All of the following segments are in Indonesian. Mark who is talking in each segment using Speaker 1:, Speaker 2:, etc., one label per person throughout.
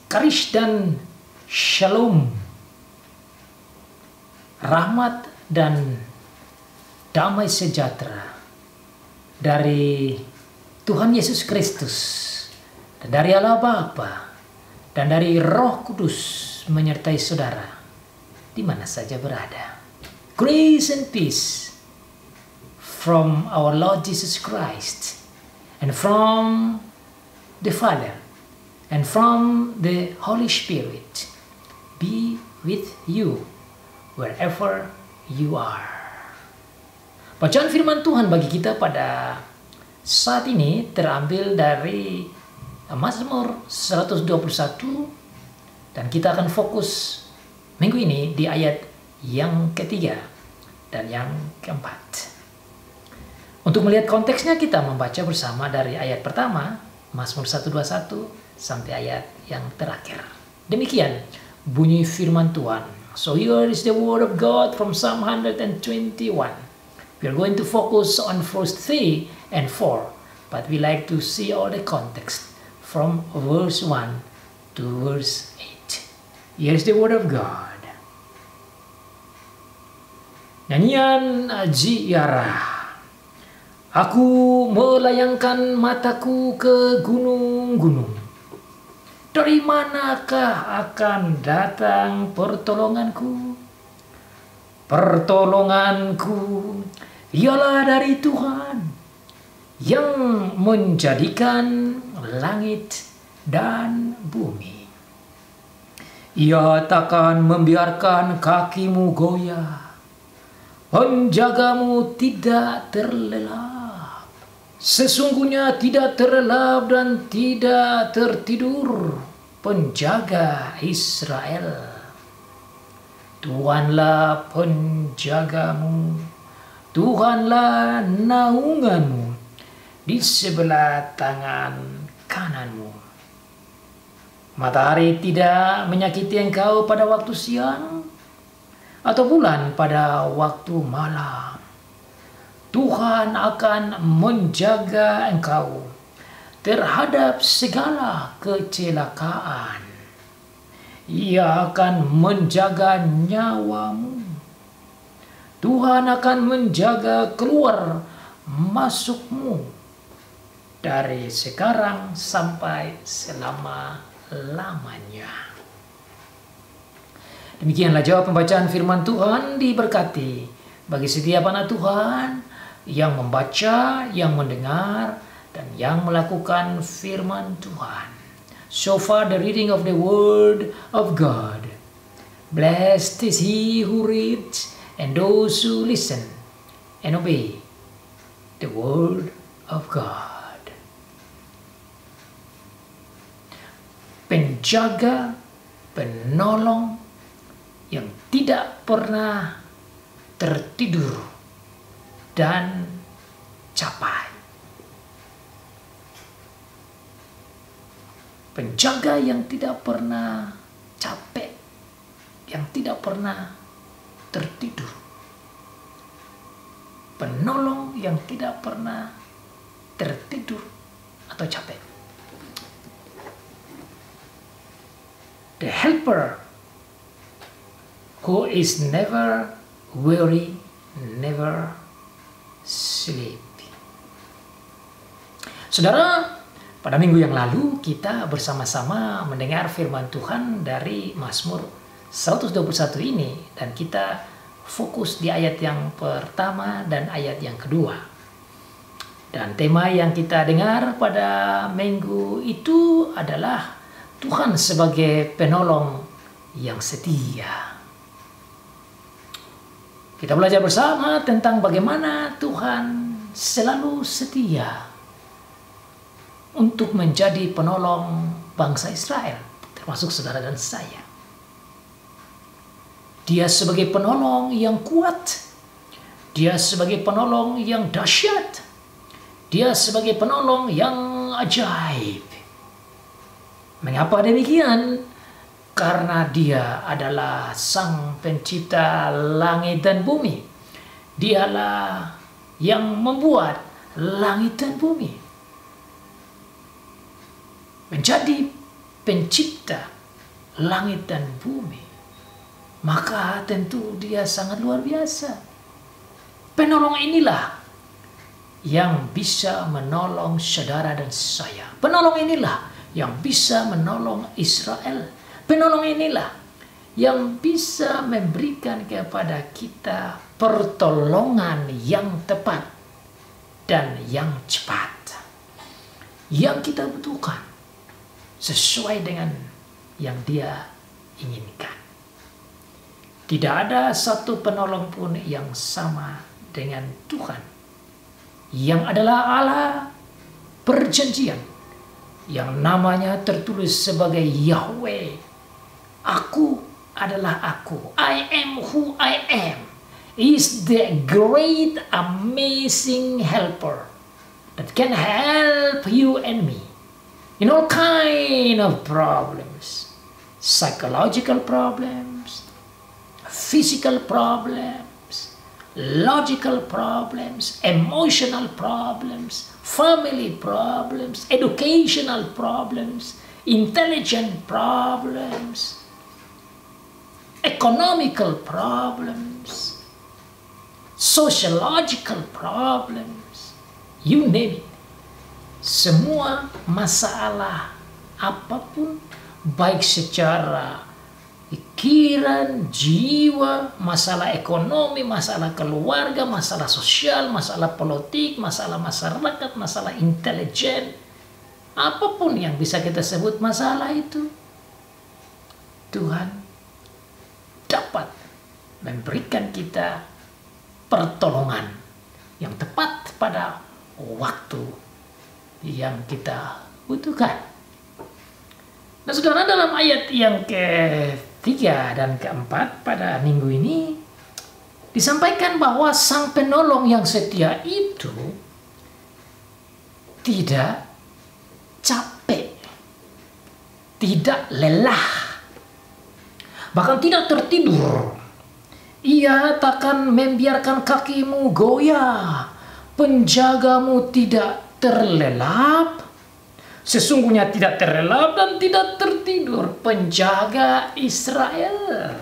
Speaker 1: Karis dan shalom, rahmat dan damai sejahtera dari Tuhan Yesus Kristus dan dari Allah Bapa dan dari Roh Kudus menyertai saudara di mana saja berada. Grace and peace from our Lord Jesus Christ and from the Father and from the Holy Spirit be with you wherever you are. Bacaan firman Tuhan bagi kita pada saat ini terambil dari Mazmur 121 dan kita akan fokus minggu ini di ayat yang ketiga dan yang keempat. Untuk melihat konteksnya kita membaca bersama dari ayat pertama Mazmur 121 sampai ayat yang terakhir. Demikian bunyi firman Tuhan. So here is the word of God from Psalm 121. We are going to focus on verse 3 and 4, but we like to see all the context from verse 1 to verse 8. Here is the word of God. Nyanyian Ziarah. Aku melayangkan mataku ke gunung-gunung. Dari manakah akan datang pertolonganku? Pertolonganku ialah dari Tuhan yang menjadikan langit dan bumi. Ia takkan membiarkan kakimu goyah, penjagamu tidak terlelap. Sesungguhnya tidak terlelap dan tidak tertidur penjaga Israel. Tuhanlah penjagamu, Tuhanlah naunganmu di sebelah tangan kananmu. Matahari tidak menyakiti engkau pada waktu siang, atau bulan pada waktu malam. Tuhan akan menjaga engkau terhadap segala kecelakaan. Ia akan menjaga nyawamu. Tuhan akan menjaga keluar masukmu dari sekarang sampai selama-lamanya. Demikianlah jawab pembacaan firman Tuhan. Diberkati bagi setiap anak Tuhan yang membaca, yang mendengar, dan yang melakukan firman Tuhan. So far the reading of the word of God. Blessed is he who reads and those who listen and obey the word of God. Penjaga, penolong yang tidak pernah tertidur dan capai. Penjaga yang tidak pernah capek, yang tidak pernah tertidur. Penolong yang tidak pernah tertidur atau capek. The helper who is never weary, never sleep. Saudara, pada minggu yang lalu kita bersama-sama mendengar firman Tuhan dari Mazmur 121 ini, dan kita fokus di ayat yang pertama dan ayat yang kedua. Dan tema yang kita dengar pada minggu itu adalah Tuhan sebagai penolong yang setia. Kita belajar bersama tentang bagaimana Tuhan selalu setia untuk menjadi penolong bangsa Israel, termasuk saudara dan saya. Dia sebagai penolong yang kuat, dia sebagai penolong yang dahsyat, dia sebagai penolong yang ajaib. Mengapa demikian? Karena dia adalah sang pencipta langit dan bumi. Dialah yang membuat langit dan bumi. Menjadi pencipta langit dan bumi, maka tentu dia sangat luar biasa. Penolong inilah yang bisa menolong saudara dan saya. Penolong inilah yang bisa menolong Israel. Penolong inilah yang bisa memberikan kepada kita pertolongan yang tepat dan yang cepat, yang kita butuhkan sesuai dengan yang dia inginkan. Tidak ada satu penolong pun yang sama dengan Tuhan, yang adalah Allah perjanjian, yang namanya tertulis sebagai Yahweh. Aku adalah aku. I am who I am. Is the great amazing helper that can help you and me in all kind of problems. Psychological problems, physical problems, logical problems, emotional problems, family problems, educational problems, intelligent problems, economical problems, sociological problems, you name it. Semua masalah apapun, baik secara pikiran, jiwa, masalah ekonomi, masalah keluarga, masalah sosial, masalah politik, masalah masyarakat, masalah intelijen, apapun yang bisa kita sebut masalah itu, Tuhan dapat memberikan kita pertolongan yang tepat pada waktu yang kita butuhkan. Nah, saudara, dalam ayat yang ketiga dan keempat pada minggu ini disampaikan bahwa Sang Penolong yang setia itu tidak capek, tidak lelah, bahkan tidak tertidur. Ia takkan membiarkan kakimu goyah, penjagamu tidak terlelap. Sesungguhnya tidak terlelap dan tidak tertidur penjaga Israel.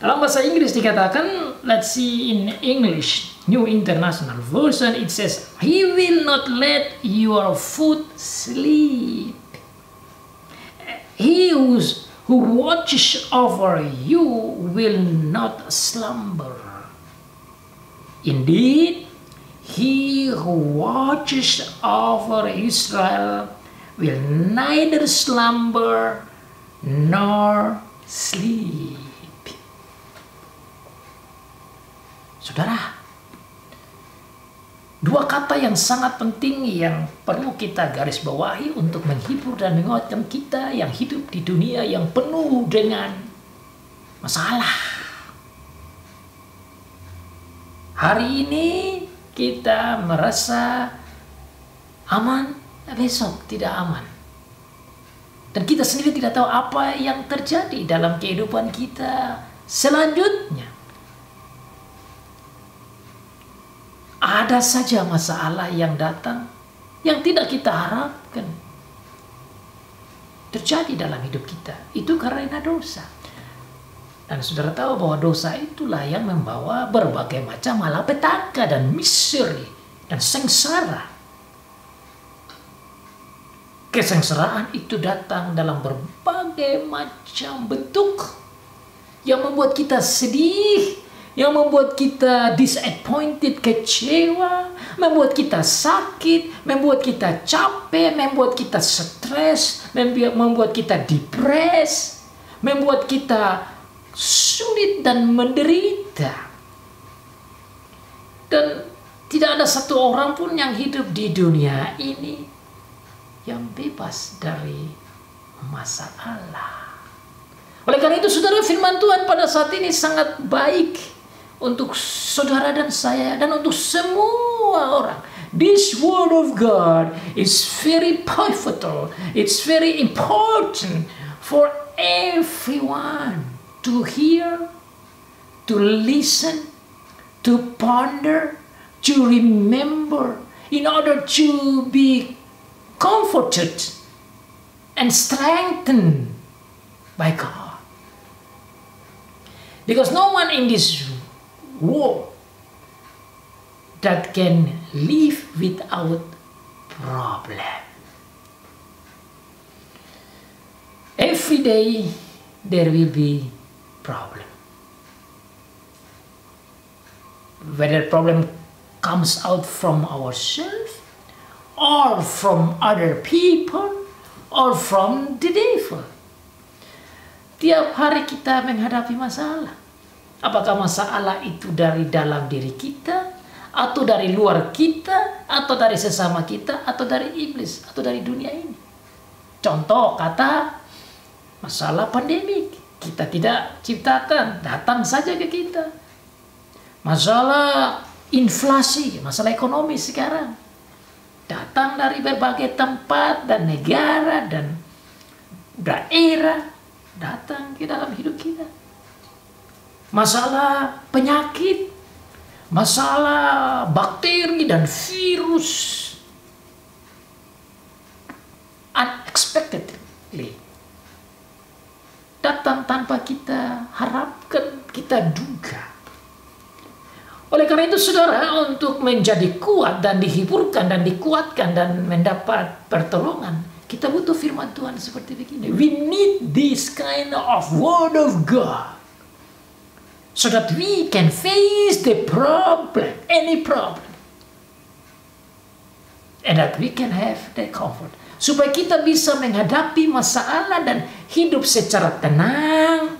Speaker 1: Dalam bahasa Inggris dikatakan, let's see in English, New International Version, it says, He will not let your foot sleep. He who watches over you will not slumber. Indeed, He who watches over Israel will neither slumber nor sleep. Saudara, dua kata yang sangat penting yang perlu kita garis bawahi untuk menghibur dan menguatkan kita yang hidup di dunia yang penuh dengan masalah. Hari ini kita merasa aman, besok tidak aman. Dan kita sendiri tidak tahu apa yang terjadi dalam kehidupan kita selanjutnya. Ada saja masalah yang datang yang tidak kita harapkan terjadi dalam hidup kita. Itu karena dosa. Dan saudara tahu bahwa dosa itulah yang membawa berbagai macam malapetaka dan misteri dan sengsara. Kesengsaraan itu datang dalam berbagai macam bentuk yang membuat kita sedih, yang membuat kita disappointed, kecewa, membuat kita sakit, membuat kita capek, membuat kita stres, membuat kita depres, membuat kita sulit dan menderita. Dan tidak ada satu orang pun yang hidup di dunia ini yang bebas dari masalah. Oleh karena itu, saudara, firman Tuhan pada saat ini sangat baik untuk saudara dan saya dan untuk semua orang. This word of God is very pivotal. It's very important for everyone to hear, to listen, to ponder, to remember, in order to be comforted and strengthened by God. Because no one in this world that can live without problem. Every day there will be problem. Whether problem comes out from ourselves or from other people or from the devil. Tiap hari kita menghadapi masalah. Apakah masalah itu dari dalam diri kita, atau dari luar kita, atau dari sesama kita, atau dari iblis, atau dari dunia ini. Contoh kata masalah pandemik, kita tidak ciptakan, datang saja ke kita. Masalah inflasi, masalah ekonomi sekarang, datang dari berbagai tempat dan negara dan daerah, datang ke dalam hidup kita. Masalah penyakit, masalah bakteri dan virus, unexpectedly datang tanpa kita harapkan, kita duga. Oleh karena itu saudara, untuk menjadi kuat dan dihiburkan dan dikuatkan dan mendapat pertolongan, kita butuh firman Tuhan seperti begini. We need this kind of word of God, so that we can face the problem, any problem, and that we can have the comfort. Supaya kita bisa menghadapi masalah dan hidup secara tenang,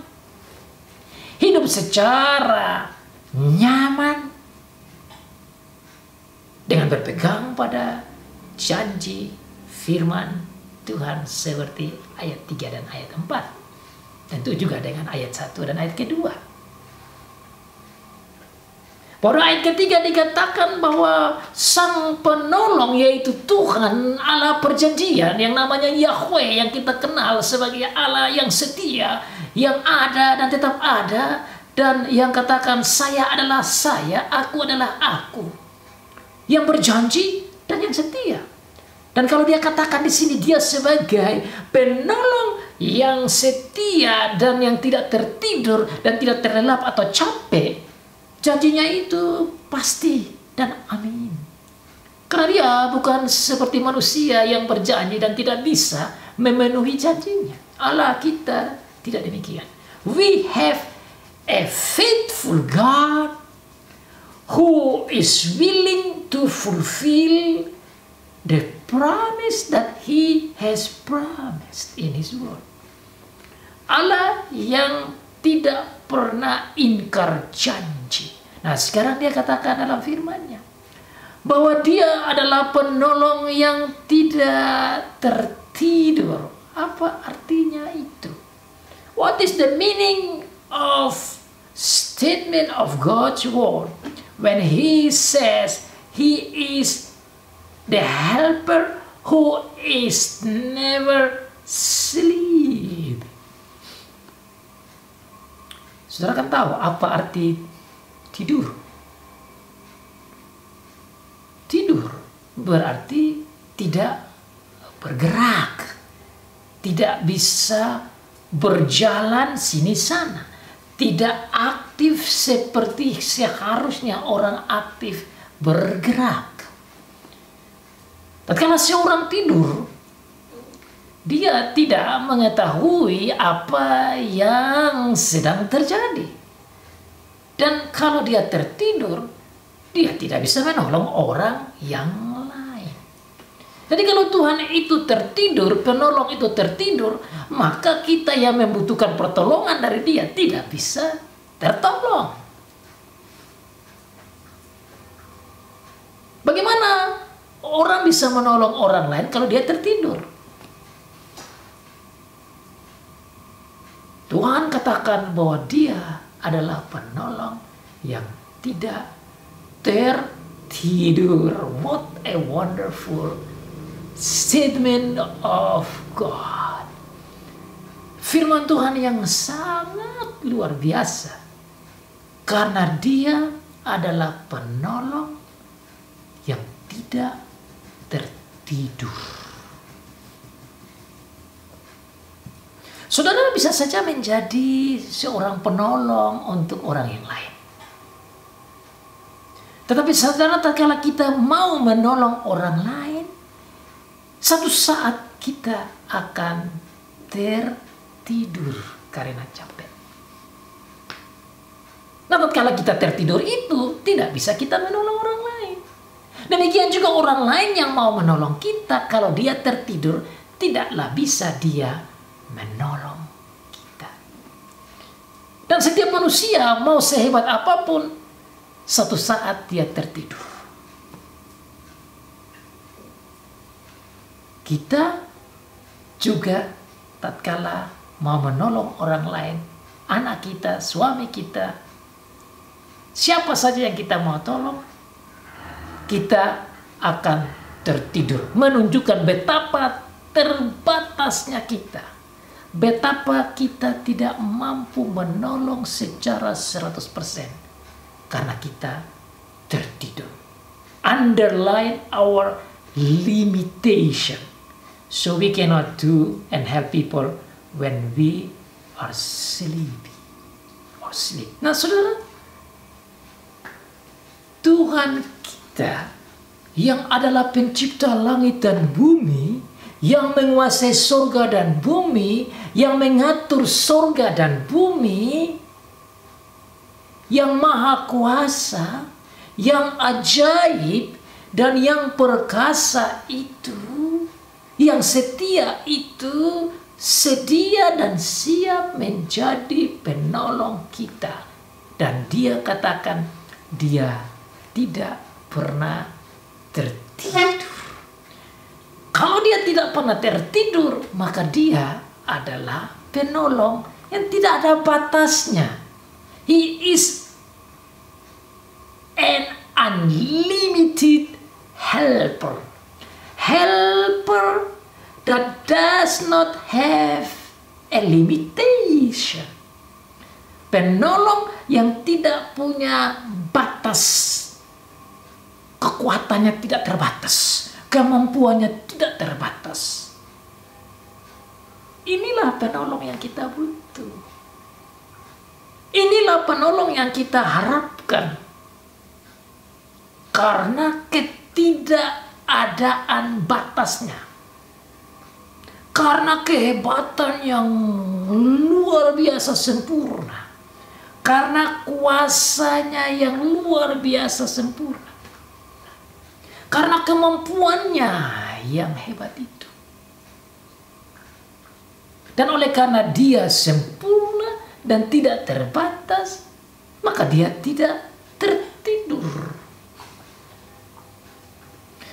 Speaker 1: hidup secara nyaman, dengan berpegang pada janji firman Tuhan seperti ayat 3 dan ayat 4. Tentu juga dengan ayat 1 dan ayat kedua. Pada ayat ketiga dikatakan bahwa Sang Penolong, yaitu Tuhan Allah perjanjian yang namanya Yahweh, yang kita kenal sebagai Allah yang setia, yang ada dan tetap ada, dan yang katakan saya adalah saya, aku adalah aku, yang berjanji dan yang setia. Dan kalau dia katakan di sini dia sebagai penolong yang setia dan yang tidak tertidur dan tidak terlelap atau capek, janjinya itu pasti dan amin. Karena dia bukan seperti manusia yang berjanji dan tidak bisa memenuhi janjinya. Allah kita tidak demikian. We have a faithful God who is willing to fulfill the promise that He has promised in His word. Allah yang tidak pernah ingkar janji. Nah, sekarang dia katakan dalam firman-Nya bahwa dia adalah penolong yang tidak tertidur. Apa artinya itu? What is the meaning of statement of God's word when He says He is the helper who is never sleep? Saudara kan tahu apa arti tidur? Tidur berarti tidak bergerak, tidak bisa berjalan sini sana, tidak aktif seperti seharusnya orang aktif bergerak. Tatkala seorang tidur, dia tidak mengetahui apa yang sedang terjadi. Dan kalau dia tertidur, dia tidak bisa menolong orang yang lain. Jadi kalau Tuhan itu tertidur, penolong itu tertidur, maka kita yang membutuhkan pertolongan dari dia tidak bisa tertolong. Bagaimana orang bisa menolong orang lain kalau dia tertidur? Tuhan katakan bahwa dia adalah penolong yang tidak tertidur. What a wonderful statement of God. Firman Tuhan yang sangat luar biasa. Karena dia adalah penolong yang tidak tertidur. Saudara bisa saja menjadi seorang penolong untuk orang yang lain. Tetapi saudara, tatkala kita mau menolong orang lain, satu saat kita akan tertidur karena capek. Nah, tatkala kita tertidur itu tidak bisa kita menolong orang lain. Demikian juga orang lain yang mau menolong kita, kalau dia tertidur, tidaklah bisa dia menolong kita. Dan setiap manusia mau sehebat apapun, satu saat dia tertidur. Kita juga tatkala mau menolong orang lain, anak kita, suami kita, siapa saja yang kita mau tolong, kita akan tertidur. Menunjukkan betapa terbatasnya kita. Betapa kita tidak mampu menolong secara 100%. Karena kita tertidur. Underline our limitation. So we cannot do and help people when we are sleepy or sleep. Nah, saudara, Tuhan kita yang adalah pencipta langit dan bumi, yang menguasai surga dan bumi, yang mengatur surga dan bumi, yang maha kuasa, yang ajaib, dan yang perkasa itu, yang setia itu, sedia dan siap menjadi penolong kita. Dan dia katakan, dia tidak pernah tertidur. Kalau dia tidak pernah tertidur, maka dia adalah penolong yang tidak ada batasnya. He is an unlimited helper. Helper that does not have a limitation. Penolong yang tidak punya batas. Kekuatannya tidak terbatas. Kemampuannya tidak terbatas. Inilah penolong yang kita butuh. Inilah penolong yang kita harapkan. Karena ketidakadaan batasnya. Karena kehebatan yang luar biasa sempurna. Karena kuasanya yang luar biasa sempurna. Karena kemampuannya yang hebat itu. Dan oleh karena dia sempurna dan tidak terbatas, maka dia tidak tertidur.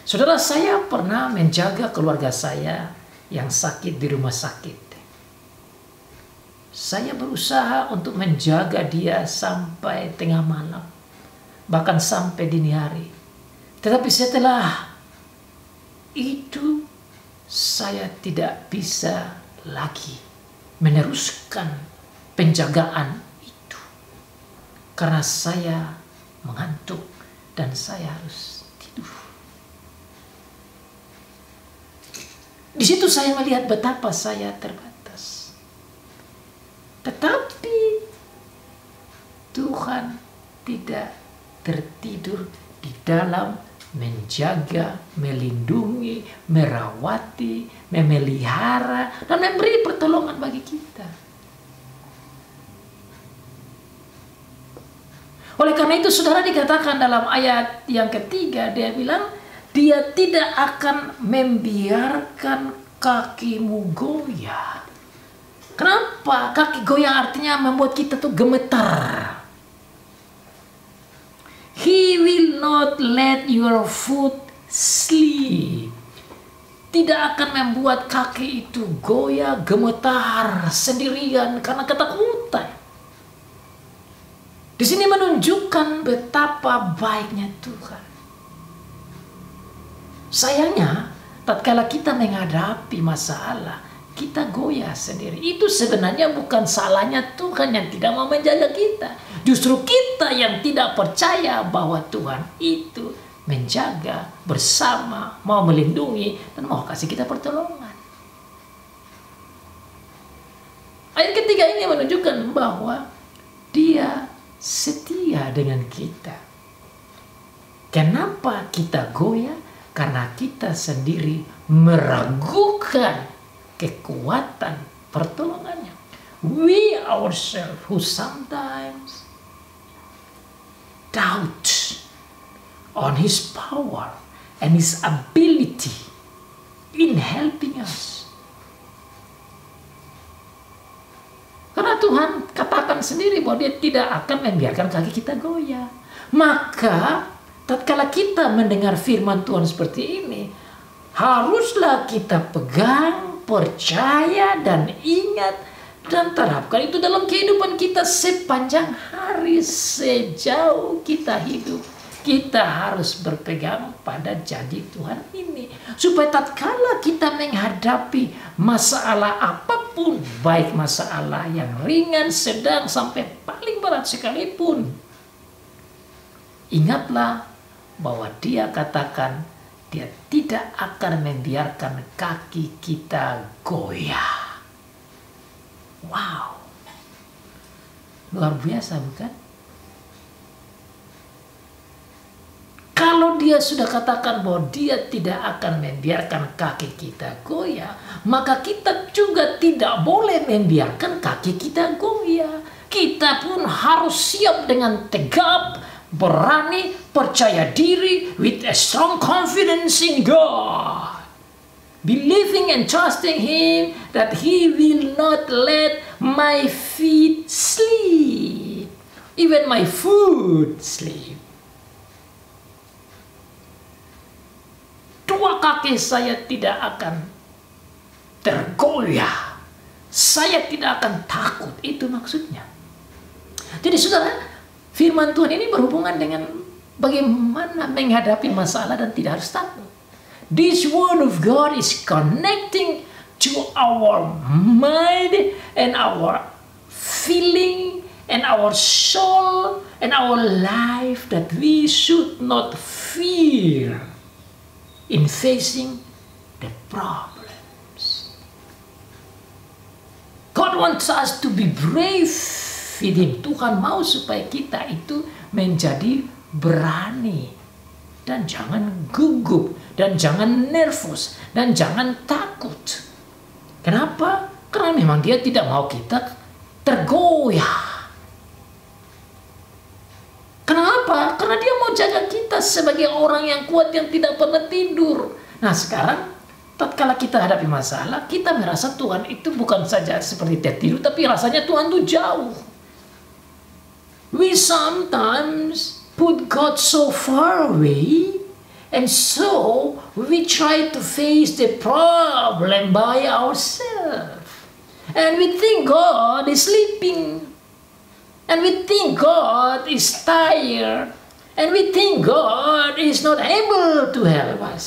Speaker 1: Saudara, saya pernah menjaga keluarga saya yang sakit di rumah sakit. Saya berusaha untuk menjaga dia sampai tengah malam, bahkan sampai dini hari. Tetapi setelah itu, saya tidak bisa lagi meneruskan penjagaan itu. Karena saya mengantuk dan saya harus tidur. Di situ saya melihat betapa saya terbatas. Tetapi Tuhan tidak tertidur di dalam menjaga, melindungi, merawati, memelihara, dan memberi pertolongan bagi kita. Oleh karena itu, saudara, dikatakan dalam ayat yang ketiga, dia bilang, dia tidak akan membiarkan kakimu goyah. Kenapa? Kaki goyah artinya membuat kita tuh gemetar. He will not let your foot slip. Tidak akan membuat kaki itu goyah, gemetar sendirian karena ketakutan. Di sini menunjukkan betapa baiknya Tuhan. Sayangnya, tatkala kita menghadapi masalah, kita goyah sendiri. Itu sebenarnya bukan salahnya Tuhan yang tidak mau menjaga kita. Justru kita yang tidak percaya bahwa Tuhan itu menjaga bersama, mau melindungi, dan mau kasih kita pertolongan. ketiga ini menunjukkan bahwa Dia setia dengan kita. Kenapa kita goyah? Karena kita sendiri meragukan kekuatan pertolongannya. We ourselves who sometimes doubt on His power and His ability in helping us. Karena Tuhan katakan sendiri bahwa Dia tidak akan membiarkan kaki kita goyah. Maka tatkala kita mendengar firman Tuhan seperti ini, haruslah kita pegang, percaya, dan ingat, dan terapkan itu dalam kehidupan kita sepanjang hari, sejauh kita hidup. Kita harus berpegang pada janji Tuhan ini. Supaya tatkala kita menghadapi masalah apapun, baik masalah yang ringan, sedang, sampai paling berat sekalipun, ingatlah bahwa Dia katakan Dia tidak akan membiarkan kaki kita goyah. Wow. Luar biasa, bukan? Kalau Dia sudah katakan bahwa Dia tidak akan membiarkan kaki kita goyah, maka kita juga tidak boleh membiarkan kaki kita goyah. Kita pun harus siap dengan tegap, berani, percaya diri, with a strong confidence in God. Believing and trusting Him that He will not let my feet sleep, even my foot sleep. Dua kaki saya tidak akan tergoyah. Saya tidak akan takut. Itu maksudnya. Jadi saudara, firman Tuhan ini berhubungan dengan bagaimana menghadapi masalah dan tidak harus takut. This word of God is connecting to our mind and our feeling and our soul and our life, that we should not fear in facing the problems. God wants us to be brave with Him. Tuhan mau supaya kita itu menjadi berani, dan jangan gugup, dan jangan nervous, dan jangan takut. Kenapa? Karena memang Dia tidak mau kita tergoyah. Kenapa? Karena Dia mau jaga kita sebagai orang yang kuat yang tidak pernah tidur. Nah sekarang, tatkala kita hadapi masalah, kita merasa Tuhan itu bukan saja seperti tertidur, tapi rasanya Tuhan itu jauh. We sometimes put God so far away, and so we try to face the problem by ourselves. And we think God is sleeping. And we think God is tired. And we think God is not able to help us.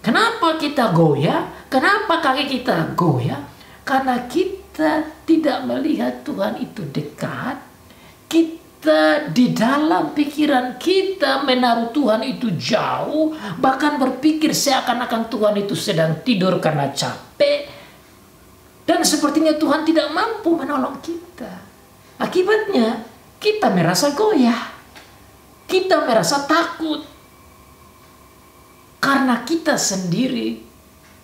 Speaker 1: Kenapa kita goyah? Kenapa kaki kita goyah? Karena kita tidak melihat Tuhan itu dekat. Kita di dalam pikiran kita menaruh Tuhan itu jauh. Bahkan berpikir seakan-akan Tuhan itu sedang tidur karena capek. Dan sepertinya Tuhan tidak mampu menolong kita. Akibatnya kita merasa goyah, kita merasa takut, karena kita sendiri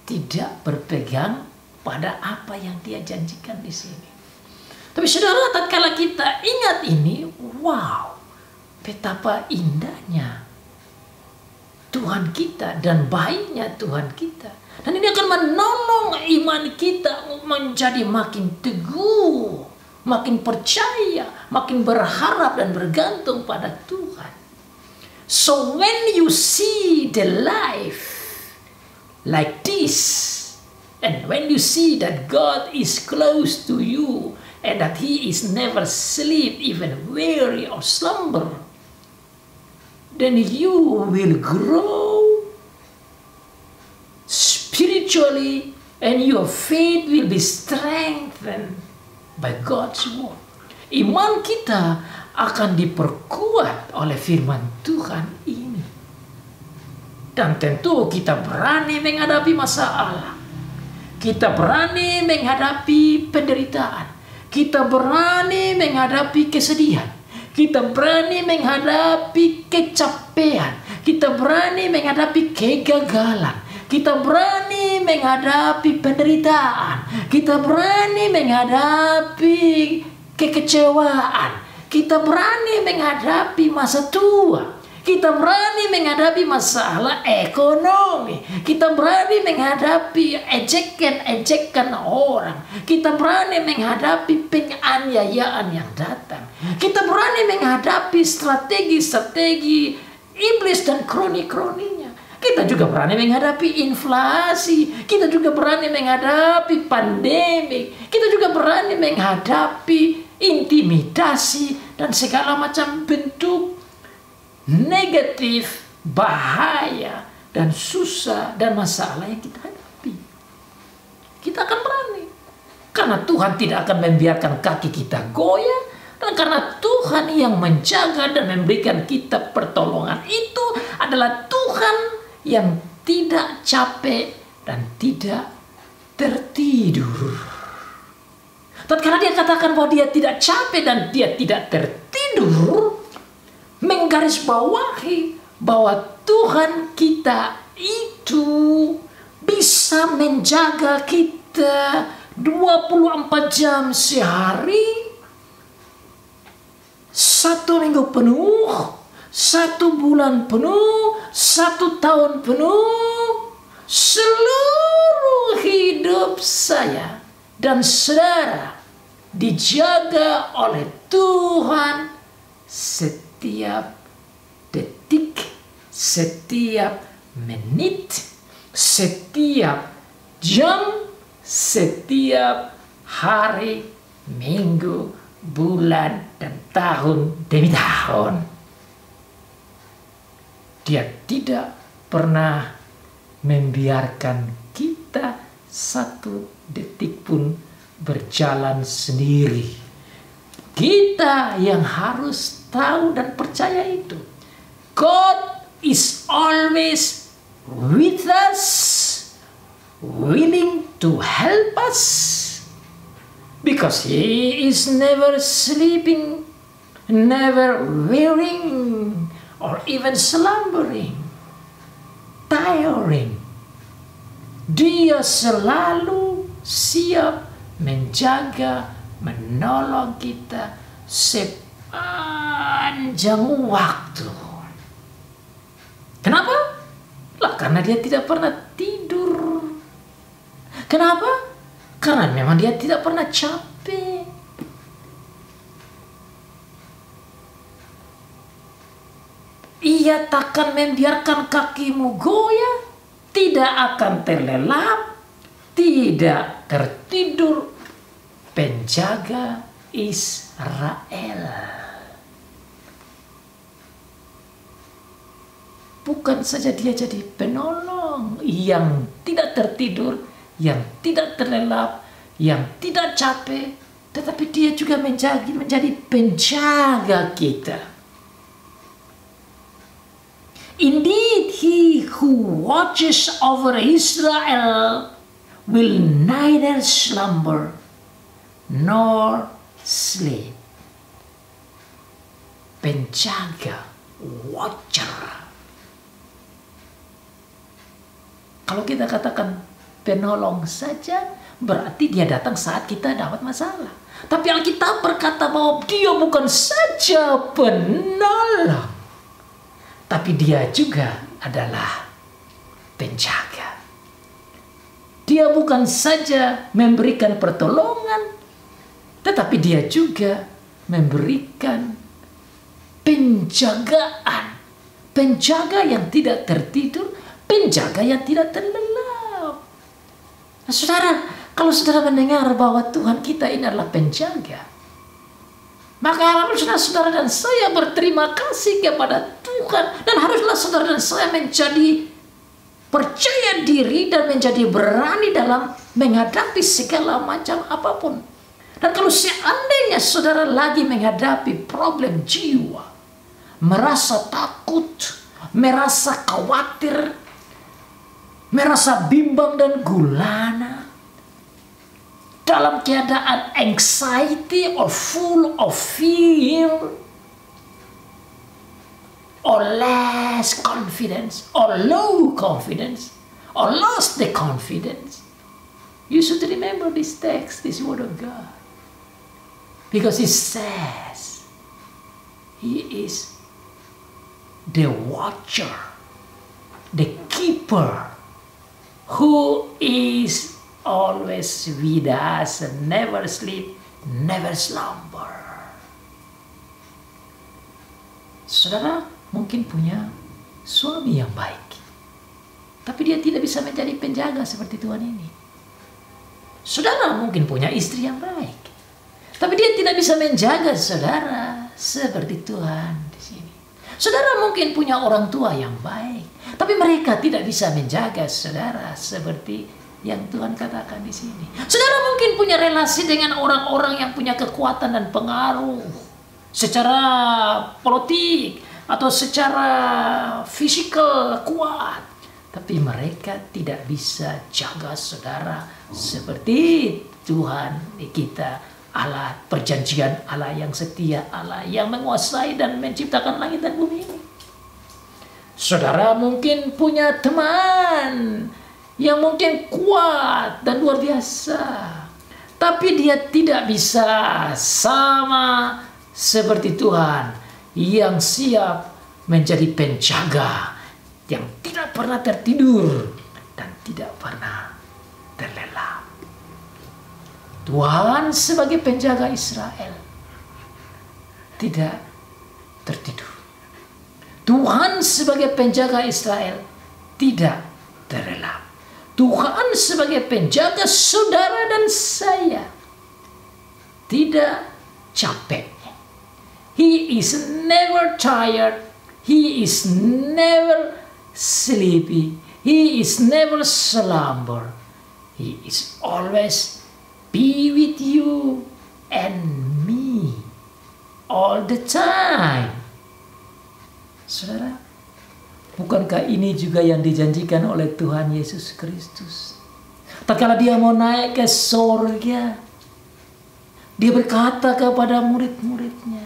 Speaker 1: tidak berpegang pada apa yang Dia janjikan di sini. Tapi saudara, tatkala kita ingat ini, wow, betapa indahnya Tuhan kita dan baiknya Tuhan kita. Dan ini akan menolong iman kita menjadi makin teguh, makin percaya, makin berharap dan bergantung pada Tuhan. So when you see the life like this, and when you see that God is close to you, and that He is never sleep, even weary or slumber, then you will grow spiritually, and your faith will be strengthened by God's word. Iman kita akan diperkuat oleh firman Tuhan ini. Dan tentu kita berani menghadapi masalah. Kita berani menghadapi penderitaan. Kita berani menghadapi kesedihan. Kita berani menghadapi kecapean. Kita berani menghadapi kegagalan. Kita berani menghadapi penderitaan. Kita berani menghadapi kekecewaan. Kita berani menghadapi masa tua. Kita berani menghadapi masalah ekonomi. Kita berani menghadapi ejekan-ejekan orang. Kita berani menghadapi penganiayaan yang datang. Kita berani menghadapi strategi-strategi iblis dan kroni-kroninya. Kita juga berani menghadapi inflasi. Kita juga berani menghadapi pandemi. Kita juga berani menghadapi intimidasi dan segala macam bentuk negatif, bahaya, dan susah, dan masalah yang kita hadapi. Kita akan berani. Karena Tuhan tidak akan membiarkan kaki kita goyah. Dan karena Tuhan yang menjaga dan memberikan kita pertolongan itu adalah Tuhan yang tidak capek dan tidak tertidur. Tatkala dia katakan bahwa dia tidak capek dan dia tidak tertidur, menggarisbawahi bahwa Tuhan kita itu bisa menjaga kita 24 jam sehari, 1 minggu penuh, 1 bulan penuh, 1 tahun penuh, seluruh hidup saya dan saudara dijaga oleh Tuhan setiap detik, setiap menit, setiap jam, setiap hari, minggu, bulan, dan tahun demi tahun. Dia tidak pernah membiarkan kita 1 detik pun berjalan sendiri. Kita yang harus tahu dan percaya itu. God is always with us, willing to help us, because He is never sleeping, never wearying, or even slumbering, tiring. Dia selalu siap menjaga, menolong kita sepanjang waktu. Kenapa? Lah, karena dia tidak pernah tidur. Kenapa? Karena memang dia tidak pernah capek. Ia takkan membiarkan kakimu goyah, tidak akan terlelap, tidak tertidur. Penjaga Israel. Bukan saja dia jadi penolong yang tidak tertidur, yang tidak terlelap, yang tidak capek, tetapi dia juga menjadi penjaga kita. Indeed, He who watches over Israel will neither slumber nor sleep. Penjaga, watcher. Kalau kita katakan penolong saja, berarti dia datang saat kita dapat masalah. Tapi Alkitab berkata bahwa dia bukan saja penolong, tapi dia juga adalah penjaga. Dia bukan saja memberikan pertolongan, tetapi dia juga memberikan penjagaan. Penjaga yang tidak tertidur, penjaga yang tidak terlelap. Nah, saudara, kalau saudara mendengar bahwa Tuhan kita ini adalah penjaga, maka haruslah saudara dan saya berterima kasih kepada Tuhan. Dan haruslah saudara dan saya menjadi percaya diri dan menjadi berani dalam menghadapi segala macam apapun. Dan kalau seandainya saudara lagi menghadapi problem jiwa, merasa takut, merasa khawatir, merasa bimbang dan gulana, dalam keadaan anxiety or full of fear, or less confidence, or low confidence, or lost the confidence, you should remember this text, this word of God. Because it says, He is the watcher, the keeper, who is always with us, never sleep, never slumber. Saudara mungkin punya suami yang baik, tapi dia tidak bisa menjadi penjaga seperti Tuhan ini. Saudara mungkin punya istri yang baik, tapi dia tidak bisa menjaga saudara seperti Tuhan di sini. Saudara mungkin punya orang tua yang baik, tapi mereka tidak bisa menjaga saudara seperti yang Tuhan katakan di sini. Saudara mungkin punya relasi dengan orang-orang yang punya kekuatan dan pengaruh secara politik atau secara fisikal kuat, tapi mereka tidak bisa jaga saudara seperti Tuhan kita, Allah perjanjian, Allah yang setia, Allah yang menguasai dan menciptakan langit dan bumi ini. Saudara mungkin punya teman yang mungkin kuat dan luar biasa, tapi dia tidak bisa sama seperti Tuhan yang siap menjadi penjaga, yang tidak pernah tertidur dan tidak pernah terlelap. Tuhan sebagai penjaga Israel tidak tertidur. Tuhan sebagai penjaga Israel tidak terlelap. Tuhan sebagai penjaga saudara dan saya tidak capek. He is never tired. He is never sleepy. He is never slumber. He is always be with you and me all the time. Saudara, bukankah ini juga yang dijanjikan oleh Tuhan Yesus Kristus? Tatkala dia mau naik ke sorga, dia berkata kepada murid-muridnya,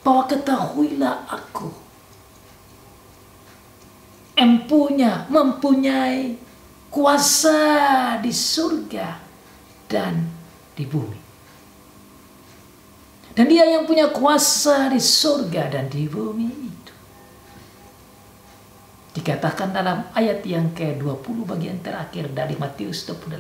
Speaker 1: bahwa ketahuilah aku mempunyai kuasa di surga dan di bumi. Dan dia yang punya kuasa di surga dan di bumi itu dikatakan dalam ayat yang ke-20 bagian terakhir dari Matius 28.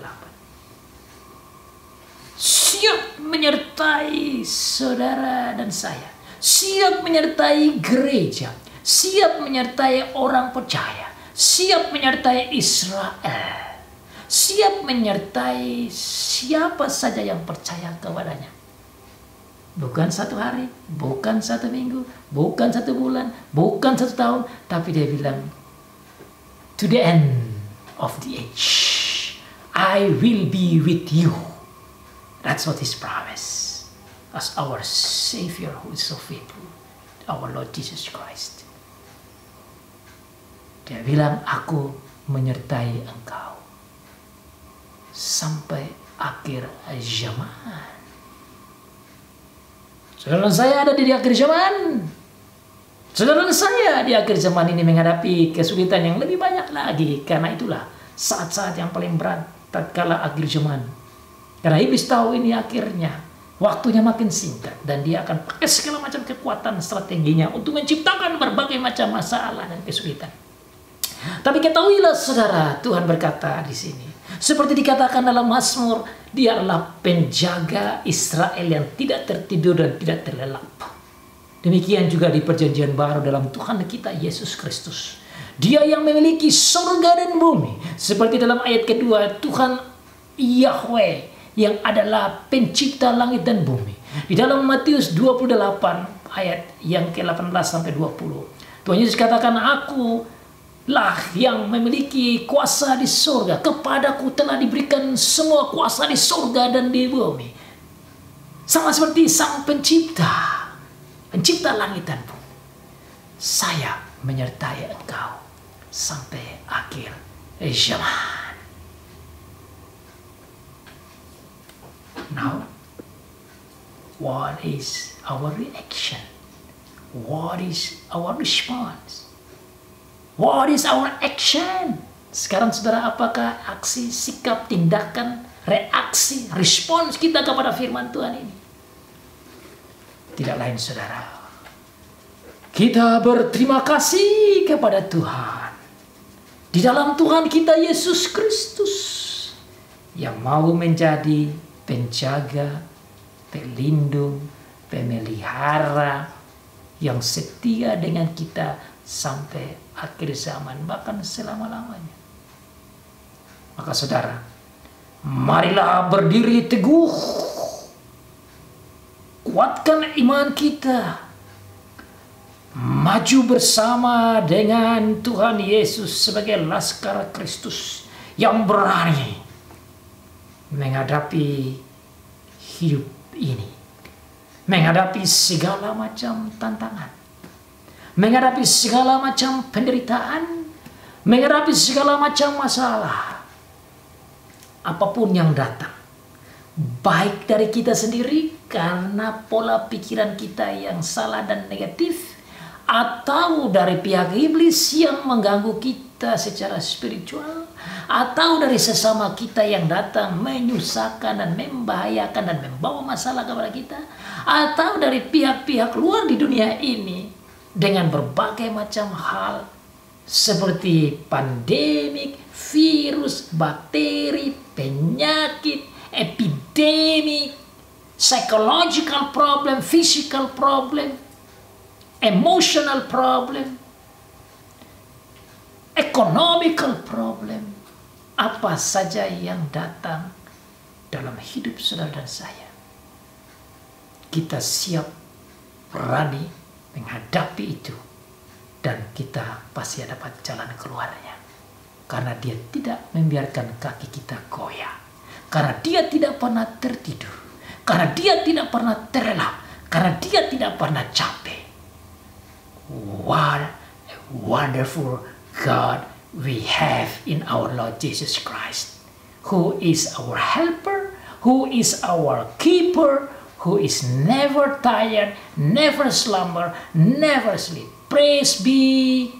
Speaker 1: Siap menyertai saudara dan saya. Siap menyertai gereja. Siap menyertai orang percaya. Siap menyertai Israel. Siap menyertai siapa saja yang percaya kepadanya. Bukan satu hari, bukan satu minggu, bukan satu bulan, bukan satu tahun, tapi dia bilang, to the end of the age, I will be with you. That's what His promise, as our Savior who is so faithful, our Lord Jesus Christ. Dia bilang, aku menyertai engkau sampai akhir zaman. Saudara saya ada di akhir zaman. Saudara saya di akhir zaman ini menghadapi kesulitan yang lebih banyak lagi. Karena itulah saat-saat yang paling berat tatkala akhir zaman. Karena iblis tahu ini akhirnya. Waktunya makin singkat. Dan dia akan pakai segala macam kekuatan strateginya untuk menciptakan berbagai macam masalah dan kesulitan. Tapi ketahuilah saudara, Tuhan berkata di sini. Seperti dikatakan dalam Mazmur, dia adalah penjaga Israel yang tidak tertidur dan tidak terlelap. Demikian juga di perjanjian baru dalam Tuhan kita Yesus Kristus. Dia yang memiliki surga dan bumi. Seperti dalam ayat kedua, Tuhan Yahweh yang adalah pencipta langit dan bumi. Di dalam Matius 28 ayat yang ke-18 sampai 20. Tuhan Yesus katakan, aku lah yang memiliki kuasa di surga. Kepadaku telah diberikan semua kuasa di surga dan di bumi. Sama seperti sang pencipta, pencipta langit dan bumi. Saya menyertai engkau sampai akhir zaman. Now, what is our reaction? What is our response? What is our action? Sekarang saudara, apakah aksi, sikap, tindakan, reaksi, respons kita kepada firman Tuhan ini? Tidak lain saudara, kita berterima kasih kepada Tuhan. Di dalam Tuhan kita Yesus Kristus yang mau menjadi penjaga, pelindung, pemelihara yang setia dengan kita sampai akhir zaman, bahkan selama-lamanya. Maka saudara, marilah berdiri teguh, kuatkan iman kita, maju bersama dengan Tuhan Yesus sebagai laskar Kristus yang berani menghadapi hidup ini, menghadapi segala macam tantangan, menghadapi segala macam penderitaan, menghadapi segala macam masalah. Apapun yang datang, baik dari kita sendiri karena pola pikiran kita yang salah dan negatif, atau dari pihak iblis yang mengganggu kita secara spiritual, atau dari sesama kita yang datang menyusahkan dan membahayakan dan membawa masalah kepada kita, atau dari pihak-pihak luar di dunia ini dengan berbagai macam hal seperti pandemik, virus, bakteri, penyakit, epidemi, psychological problem, physical problem, emotional problem, economical problem, apa saja yang datang dalam hidup saudara dan saya, kita siap berani menghadapi itu, dan kita pasti dapat jalan keluarnya. Karena dia tidak membiarkan kaki kita goyah. Karena dia tidak pernah tertidur. Karena dia tidak pernah terlelap. Karena dia tidak pernah capek. What a wonderful God we have in our Lord Jesus Christ, who is our helper, who is our keeper, who is never tired, never slumber, never sleep. Praise be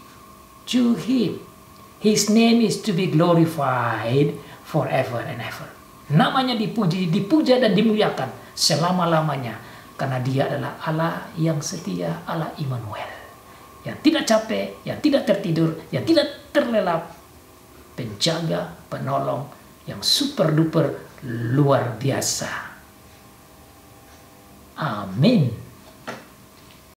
Speaker 1: to Him. His name is to be glorified forever and ever. Namanya dipuji, dipuja dan dimuliakan selama-lamanya. Karena dia adalah Allah yang setia, Allah Immanuel. Yang tidak capek, yang tidak tertidur, yang tidak terlelap. Penjaga, penolong yang super duper luar biasa. Amin.